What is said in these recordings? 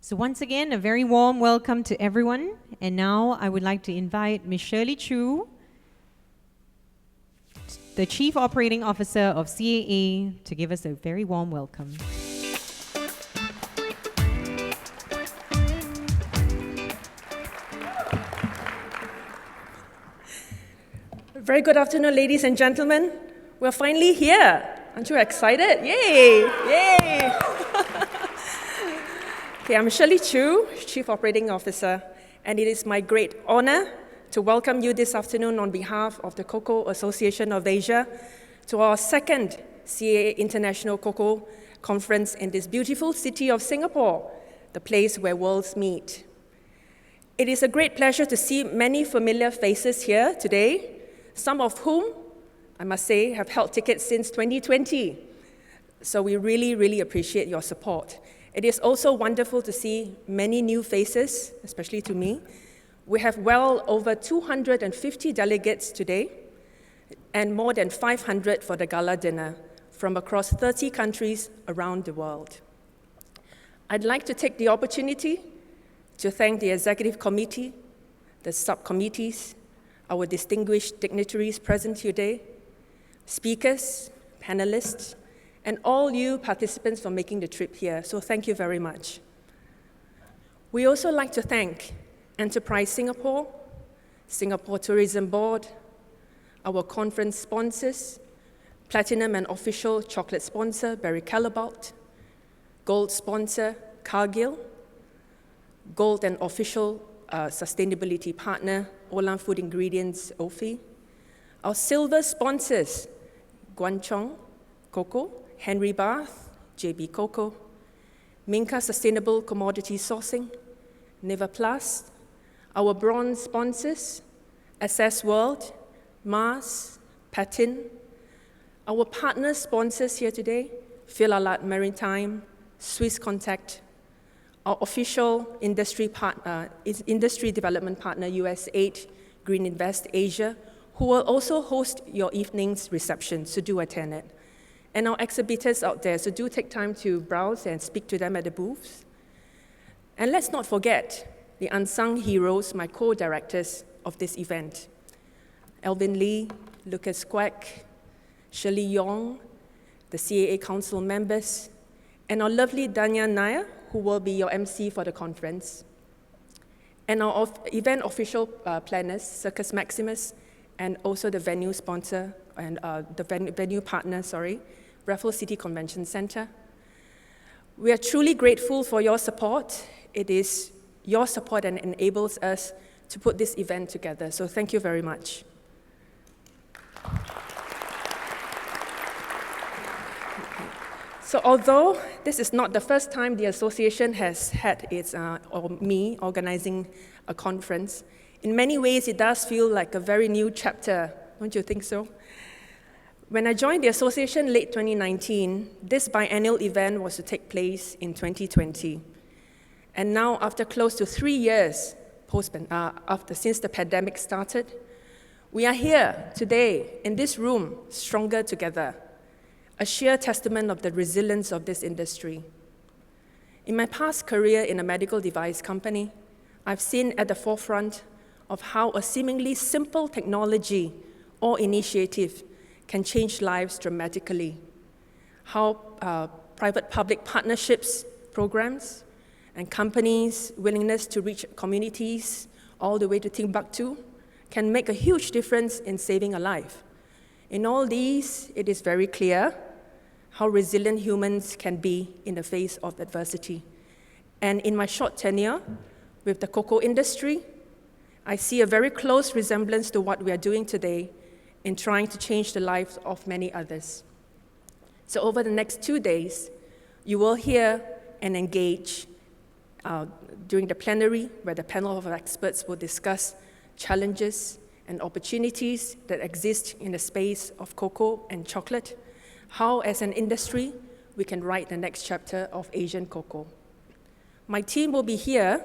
So once again, a very warm welcome to everyone. And now I would like to invite Ms. Shirley Choo, the Chief Operating Officer of CAA, to give us a very warm welcome. Very good afternoon, ladies and gentlemen. We're finally here. Aren't you excited? Yay! Yay! Okay, I'm Shirley Choo, Chief Operating Officer, and it is my great honor to welcome you this afternoon on behalf of the Cocoa Association of Asia to our second CAA International Cocoa Conference in this beautiful city of Singapore, the place where worlds meet. It is a great pleasure to see many familiar faces here today, some of whom, I must say, have held tickets since 2020. So we really appreciate your support. It is also wonderful to see many new faces, especially to me. We have well over 250 delegates today and more than 500 for the gala dinner from across 30 countries around the world. I'd like to take the opportunity to thank the Executive Committee, the subcommittees, our distinguished dignitaries present today, speakers, panelists, and all you participants for making the trip here. So thank you very much. We also like to thank Enterprise Singapore, Singapore Tourism Board, our conference sponsors, Platinum and Official Chocolate sponsor, Barry Callebaut, Gold sponsor, Cargill, Gold and Official Sustainability Partner, Olam Food Ingredients, OFI, our Silver sponsors, Guangchong Cocoa, Henry Bath, JB Cocoa, Minka Sustainable Commodity Sourcing, Nivaplast, our bronze sponsors, SS World, Mars, Patin, our partner sponsors here today, Philalat Maritime, Swiss Contact, our official industry development partner, US8, Green Invest Asia, who will also host your evening's reception, so do attend it. And our exhibitors out there, so do take time to browse and speak to them at the booths. And let's not forget the unsung heroes, my co-directors of this event. Alvin Lee, Lucas Quek, Shirley Yong, the CAA Council members, and our lovely Danya Nair, who will be your MC for the conference. And our event official planners, Circus Maximus, and also the venue sponsor, and the venue partner, Raffles City Convention Center. We are truly grateful for your support. It is your support that enables us to put this event together, so thank you very much. So although this is not the first time the association has had or me organizing a conference, in many ways it does feel like a very new chapter, don't you think so? When I joined the association late 2019, this biennial event was to take place in 2020. And now, after close to 3 years since the pandemic started, we are here today in this room, stronger together, a sheer testament of the resilience of this industry. In my past career in a medical device company, I've seen at the forefront of how a seemingly simple technology or initiative can change lives dramatically. How private-public partnerships, programs, and companies' willingness to reach communities all the way to Timbuktu can make a huge difference in saving a life. In all these, it is very clear how resilient humans can be in the face of adversity. And in my short tenure with the cocoa industry, I see a very close resemblance to what we are doing today in trying to change the lives of many others. So over the next 2 days, you will hear and engage during the plenary, where the panel of experts will discuss challenges and opportunities that exist in the space of cocoa and chocolate, how as an industry we can write the next chapter of Asian cocoa. My team will be here,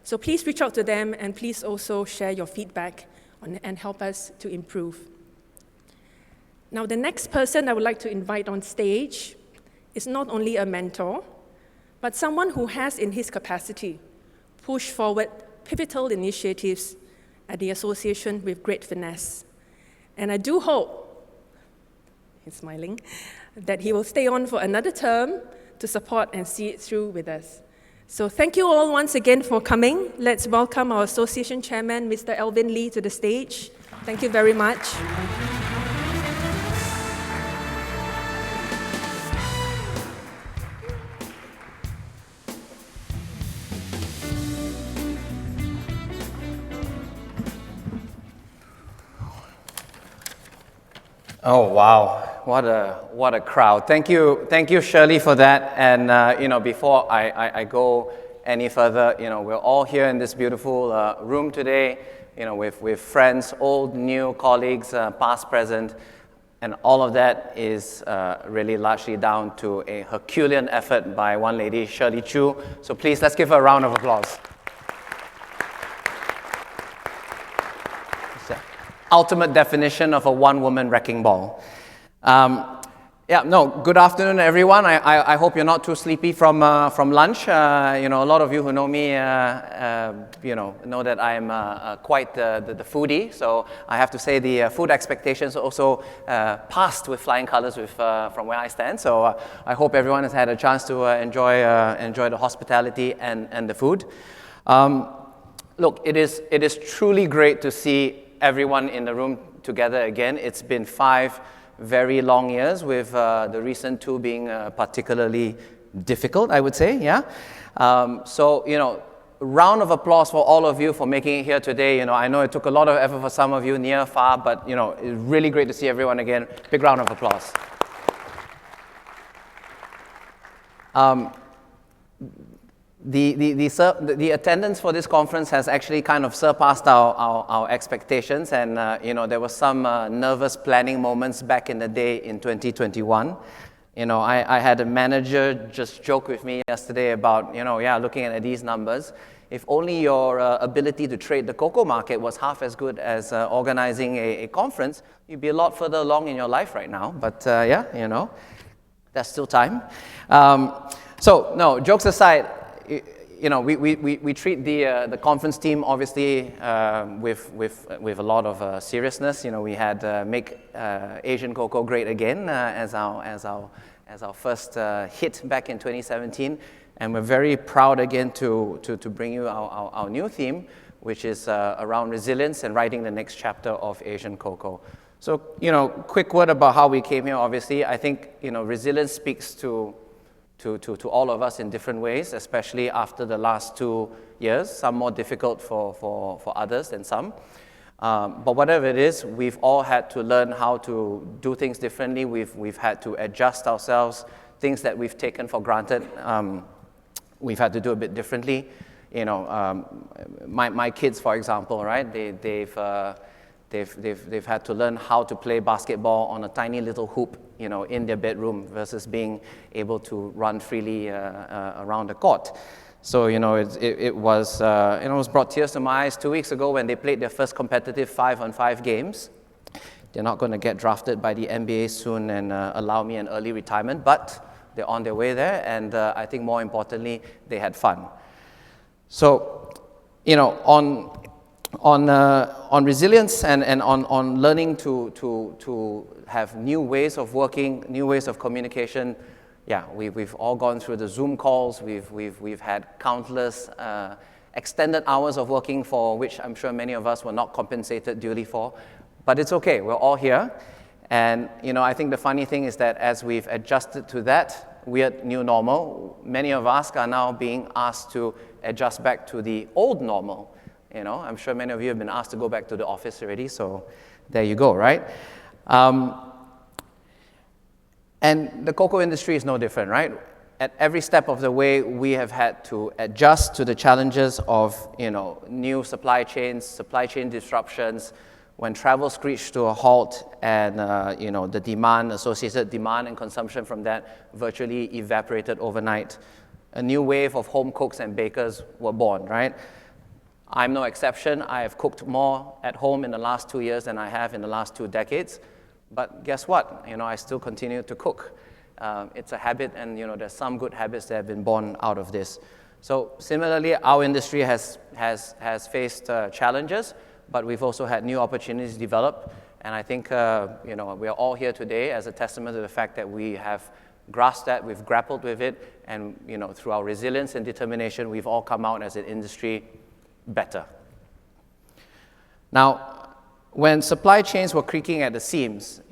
so please reach out to them and please also share your feedback and help us to improve. Now, the next person I would like to invite on stage is not only a mentor, but someone who has in his capacity pushed forward pivotal initiatives at the association with great finesse. And I do hope, he's smiling, that he will stay on for another term to support and see it through with us. So thank you all once again for coming. Let's welcome our association chairman, Mr. Alvin Lee, to the stage. Thank you very much. Oh wow! What a crowd! Thank you, Shirley, for that. And before I go any further, we're all here in this beautiful room today. With friends, old, new colleagues, past, present, and all of that is really largely down to a Herculean effort by one lady, Shirley Choo. So please, let's give her a round of applause. Ultimate definition of a one-woman wrecking ball. Good afternoon, everyone. I hope you're not too sleepy from lunch. A lot of you who know me, know that I'm quite the foodie. So I have to say the food expectations also passed with flying colors from where I stand. So I hope everyone has had a chance to enjoy the hospitality and the food. Look, it is truly great to see everyone in the room together again. It's been 5 very long years, with the recent 2 being particularly difficult, I would say, yeah? Round of applause for all of you for making it here today. I know it took a lot of effort for some of you, near, far, but, it's really great to see everyone again. Big round of applause. The attendance for this conference has actually kind of surpassed our expectations, and there were some nervous planning moments back in the day in 2021. I had a manager just joke with me yesterday about looking at these numbers. If only your ability to trade the cocoa market was half as good as organizing a conference, you'd be a lot further along in your life right now. But there's still time. Jokes aside. We treat the conference team obviously with a lot of seriousness. We had make Asian Cocoa great again as our first hit back in 2017, and we're very proud again to bring you our new theme, which is around resilience and writing the next chapter of Asian Cocoa. So quick word about how we came here. Obviously, I think resilience speaks to all of us in different ways, especially after the last 2 years, some more difficult for others than some. But whatever it is, we've all had to learn how to do things differently. We've had to adjust ourselves, things that we've taken for granted. We've had to do a bit differently. My kids, for example, right? They've had to learn how to play basketball on a tiny little hoop, in their bedroom versus being able to run freely around the court. So, it was brought tears to my eyes 2 weeks ago when they played their first competitive 5-on-5 games. They're not going to get drafted by the NBA soon and allow me an early retirement, but they're on their way there, and I think more importantly, they had fun. So, on resilience and on learning to have new ways of working, new ways of communication, we've all gone through the Zoom calls. We've had countless extended hours of working for which I'm sure many of us were not compensated duly for, but it's okay. We're all here, and I think the funny thing is that as we've adjusted to that weird new normal, many of us are now being asked to adjust back to the old normal. I'm sure many of you have been asked to go back to the office already, so there you go, right? And the cocoa industry is no different, right? At every step of the way, we have had to adjust to the challenges of, new supply chain disruptions, when travel screeched to a halt and, the associated demand and consumption from that virtually evaporated overnight. A new wave of home cooks and bakers were born, right? I'm no exception. I have cooked more at home in the last 2 years than I have in the last 2 decades. But guess what? I still continue to cook. It's a habit, and there's some good habits that have been born out of this. So similarly, our industry has faced challenges, but we've also had new opportunities develop. And I think we are all here today as a testament to the fact that we have grasped that, we've grappled with it, and through our resilience and determination, we've all come out as an industry better. Now, when supply chains were creaking at the seams,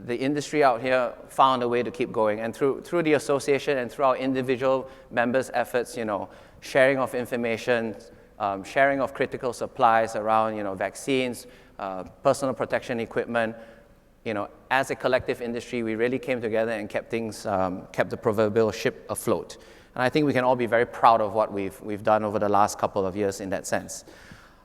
the industry out here found a way to keep going. And through the association and through our individual members' efforts, sharing of information, sharing of critical supplies around, vaccines, personal protection equipment, as a collective industry, we really came together and kept the proverbial ship afloat. And I think we can all be very proud of what we've done over the last couple of years in that sense.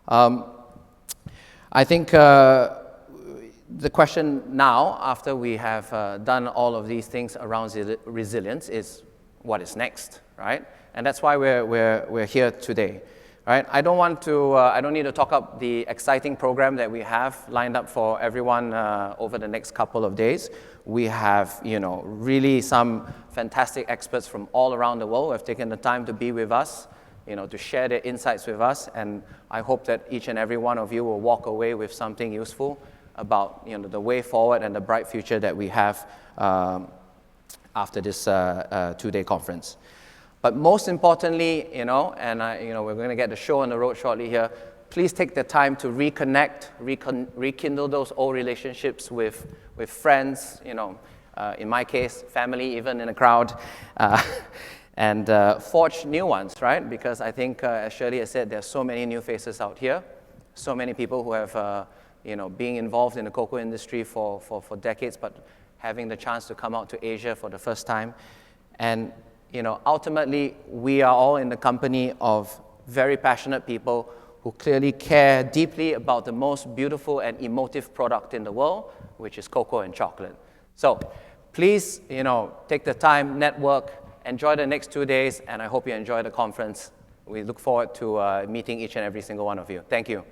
I think the question now, after we have done all of these things around resilience, is what is next, right? And that's why we're here today, right? I don't need to talk up the exciting program that we have lined up for everyone over the next couple of days. We have, really some fantastic experts from all around the world who have taken the time to be with us, to share their insights with us, and I hope that each and every one of you will walk away with something useful about the way forward and the bright future that we have after this two-day conference. But most importantly, we're going to get the show on the road shortly here. Please take the time to reconnect, rekindle those old relationships with friends, in my case, family, even in a crowd, and forge new ones, right? Because I think, as Shirley has said, there's so many new faces out here, so many people who have, being involved in the cocoa industry for decades, but having the chance to come out to Asia for the first time. And, ultimately, we are all in the company of very passionate people who clearly care deeply about the most beautiful and emotive product in the world, which is cocoa and chocolate. So please, take the time, network, enjoy the next 2 days, and I hope you enjoy the conference. We look forward to meeting each and every single one of you. Thank you.